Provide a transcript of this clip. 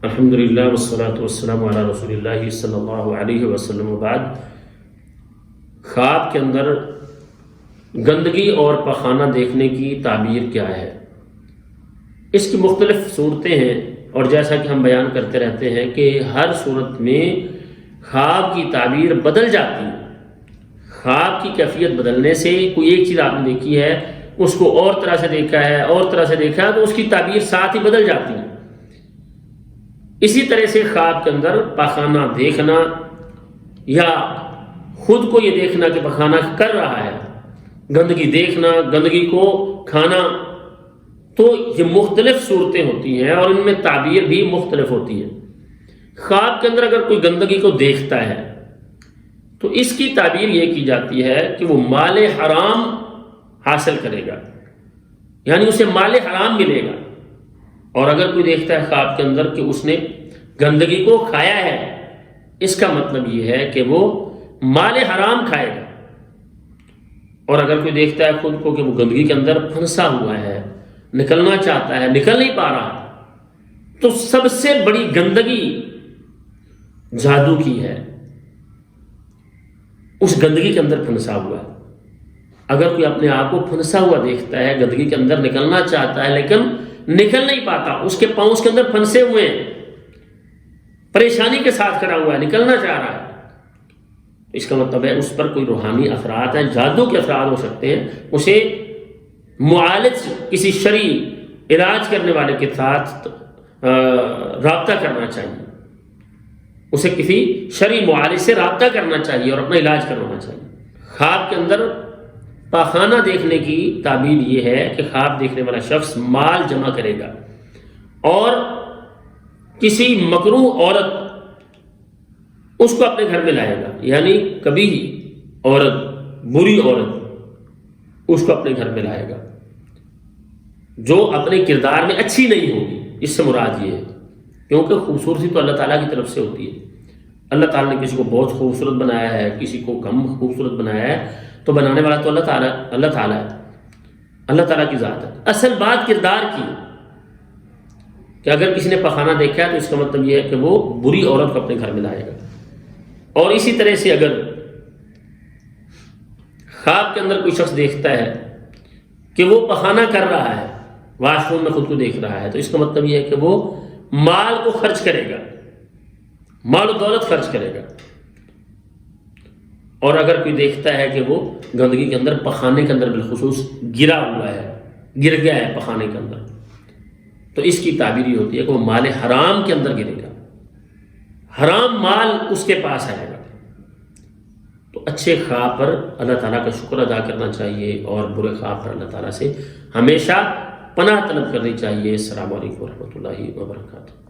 الحمدللہ والصلاة والسلام علی رسول اللہ صلی اللہ علیہ وسلم وبعد۔ خواب کے اندر گندگی اور پخانہ دیکھنے کی تعبیر کیا ہے؟ اس کی مختلف صورتیں ہیں، اور جیسا کہ ہم بیان کرتے رہتے ہیں کہ ہر صورت میں خواب کی تعبیر بدل جاتی ہے۔ خواب کی کیفیت بدلنے سے کوئی ایک چیز آپ نے دیکھی ہے، اس کو اور طرح سے دیکھا ہے، اور طرح سے دیکھا ہے، تو اس کی تعبیر ساتھ ہی بدل جاتی ہے۔ اسی طرح سے خواب کے اندر پخانہ دیکھنا یا خود کو یہ دیکھنا کہ پخانہ کر رہا ہے، گندگی دیکھنا، گندگی کو کھانا، تو یہ مختلف صورتیں ہوتی ہیں اور ان میں تعبیر بھی مختلف ہوتی ہے۔ خواب کے اندر اگر کوئی گندگی کو دیکھتا ہے تو اس کی تعبیر یہ کی جاتی ہے کہ وہ مال حرام حاصل کرے گا، یعنی اسے مال حرام ملے گا۔ اور اگر کوئی دیکھتا ہے خواب کے اندر کہ اس نے گندگی کو کھایا ہے، اس کا مطلب یہ ہے کہ وہ مال حرام کھائے گا۔ اور اگر کوئی دیکھتا ہے خود کو کہ وہ گندگی کے اندر پھنسا ہوا ہے، نکلنا چاہتا ہے، نکل نہیں پا رہا، تو سب سے بڑی گندگی جادو کی ہے، اس گندگی کے اندر پھنسا ہوا ہے۔ اگر کوئی اپنے آپ کو پھنسا ہوا دیکھتا ہے، گندگی کے اندر نکلنا چاہتا ہے لیکن نکل نہیں پاتا، اس کے پاؤں اس کے اندر پھنسے ہوئے ہیں، پریشانی کے ساتھ کھڑا ہوا ہے، نکلنا چاہ رہا ہے، اس کا مطلب ہے اس پر کوئی روحانی اثرات ہیں، جادو کے اثرات ہو سکتے ہیں۔ اسے معالج، کسی شرعی علاج کرنے والے کے ساتھ رابطہ کرنا چاہیے، اسے کسی شرعی معالج سے رابطہ کرنا چاہیے اور اپنا علاج کروانا چاہیے۔ خواب کے اندر پاخانہ دیکھنے کی تعبیر یہ ہے کہ خواب دیکھنے والا شخص مال جمع کرے گا اور کسی مکروہ عورت اس کو اپنے گھر میں لائے گا، یعنی کبھی عورت، بری عورت اس کو اپنے گھر میں لائے گا جو اپنے کردار میں اچھی نہیں ہوگی۔ اس سے مراد یہ ہے، کیونکہ خوبصورتی تو اللہ تعالیٰ کی طرف سے ہوتی ہے۔ اللہ تعالیٰ نے کسی کو بہت خوبصورت بنایا ہے، کسی کو کم خوبصورت بنایا ہے، تو بنانے والا تو اللہ تعالیٰ ہے، اللہ تعالیٰ کی ذات ہے۔ اصل بات کردار کی، کہ اگر کسی نے پخانہ دیکھا ہے تو اس کا مطلب یہ ہے کہ وہ بری عورت کو اپنے گھر میں لائے گا۔ اور اسی طرح سے اگر خواب کے اندر کوئی شخص دیکھتا ہے کہ وہ پخانہ کر رہا ہے، واش روم میں خود کو دیکھ رہا ہے، تو اس کا مطلب یہ ہے کہ وہ مال کو خرچ کرے گا، مال و دولت خرچ کرے گا۔ اور اگر کوئی دیکھتا ہے کہ وہ گندگی کے اندر، پخانے کے اندر بالخصوص گر گیا ہے پخانے کے اندر، تو اس کی تعبیر یہ ہوتی ہے کہ وہ مال حرام کے اندر گرے گا، حرام مال اس کے پاس آئے گا۔ تو اچھے خواب پر اللہ تعالیٰ کا شکر ادا کرنا چاہیے اور برے خواب پر اللہ تعالیٰ سے ہمیشہ پناہ طلب کرنی چاہیے۔ السلام علیکم ورحمۃ اللہ وبرکاتہ۔